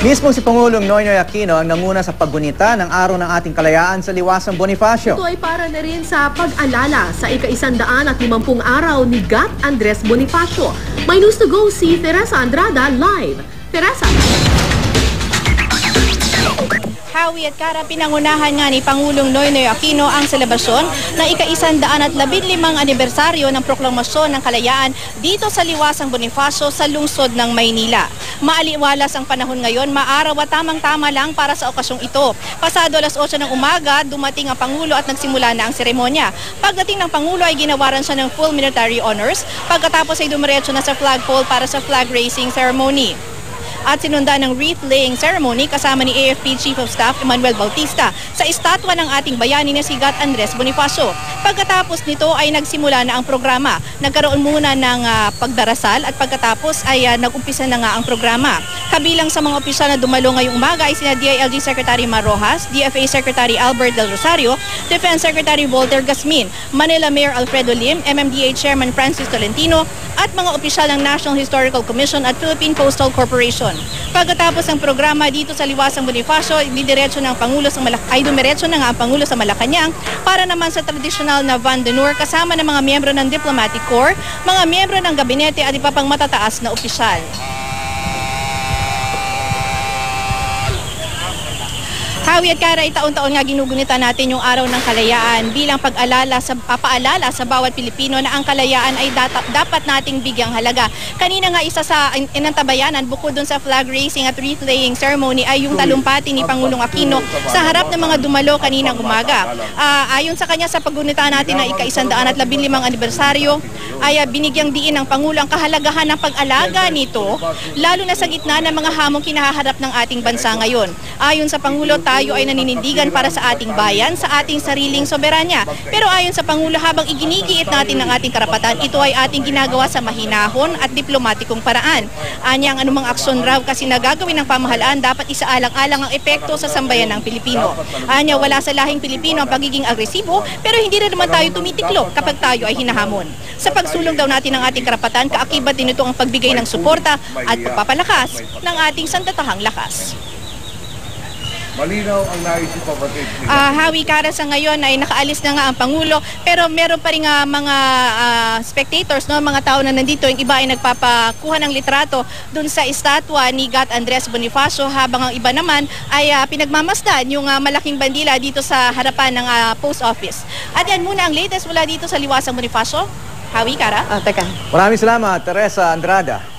Mismo si Pangulong Noynoy Aquino ang nanguna sa paggunita ng Araw ng Ating Kalayaan sa Liwasang Bonifacio. Ito ay para na rin sa pag-alala sa ika-150 araw ni Gat Andres Bonifacio. May news to go si Teresa Andrada live. Teresa. Howie at Kara, pinangunahan nga ni Pangulong Noynoy Aquino ang selebasyon ng ika-115 anibersaryo ng Proklamasyon ng Kalayaan dito sa Liwasang Bonifacio sa lungsod ng Maynila. Maaliwalas ang panahon ngayon, maaraw at tamang-tama lang para sa okasyong ito. Pasado alas 8 ng umaga, dumating ang Pangulo at nagsimula na ang seremonya. Pagdating ng Pangulo ay ginawaran siya ng full military honors, pagkatapos ay dumiretso na sa flagpole para sa flag raising ceremony. At sinundan ng wreath-laying ceremony kasama ni AFP Chief of Staff Emmanuel Bautista sa estatwa ng ating bayani na si Gat Andres Bonifacio. Pagkatapos nito ay nagsimula na ang programa. Nagkaroon muna ng pagdarasal at pagkatapos ay nag-umpisa na nga ang programa. Kabilang sa mga opisyal na dumalo ngayong umaga ay sina DILG Secretary Mar Rojas, DFA Secretary Albert Del Rosario, Defense Secretary Walter Gasmin, Manila Mayor Alfredo Lim, MMDA Chairman Francis Tolentino, at mga opisyal ng National Historical Commission at Philippine Postal Corporation. Pagkatapos ng programa dito sa Liwasang Bonifacio, dumiretso na nga ang Pangulo sa Malacanang para naman sa tradisyonal na Van d'Honneur kasama ng mga miyembro ng Diplomatic Corps, mga miyembro ng gabinete at iba pang matataas na opisyal. Howie at Kara, taon-taon nga ginugunita natin yung Araw ng Kalayaan bilang papaalala sa bawat Pilipino na ang kalayaan ay dapat nating bigyang halaga. Kanina nga isa sa inantabayanan bukod dun sa flag raising at wreath-laying ceremony ay yung talumpati ni Pangulong Aquino sa harap ng mga dumalo kaninang umaga. Ayon sa kanya sa paggunita natin ng ika-115 anibersaryo ay binigyang diin ng Pangulo ang kahalagahan ng pag-alaga nito lalo na sa gitna ng mga hamong kinaharap ng ating bansa ngayon. Ayon sa Pangulo, tayo ay naninindigan para sa ating bayan, sa ating sariling soberanya. Pero ayon sa Pangulo, habang iginigiit natin ng ating karapatan, ito ay ating ginagawa sa mahinahon at diplomatikong paraan. Anya ang anumang aksyon raw kasi nagagawin ng pamahalaan dapat isaalang-alang ang epekto sa sambayan ng Pilipino. Anya, wala sa lahing Pilipino ang pagiging agresibo, pero hindi rin naman tayo tumitiklop kapag tayo ay hinahamon. Sa pagsulong daw natin ng ating karapatan, kaakibat din ito ang pagbigay ng suporta at pagpapalakas ng ating sandatahang lakas. Malinaw ang naisip pa batid. Howie, Kara, sa ngayon ay nakaalis na nga ang Pangulo pero meron pa rin mga spectators, no, mga tao na nandito. Yung iba ay nagpapakuha ng litrato dun sa estatwa ni Gat Andres Bonifacio habang ang iba naman ay pinagmamasdan yung malaking bandila dito sa harapan ng post office. At yan muna ang latest mula dito sa Liwasang Bonifacio. Howie, Kara. Maraming salamat, Teresa Andrada.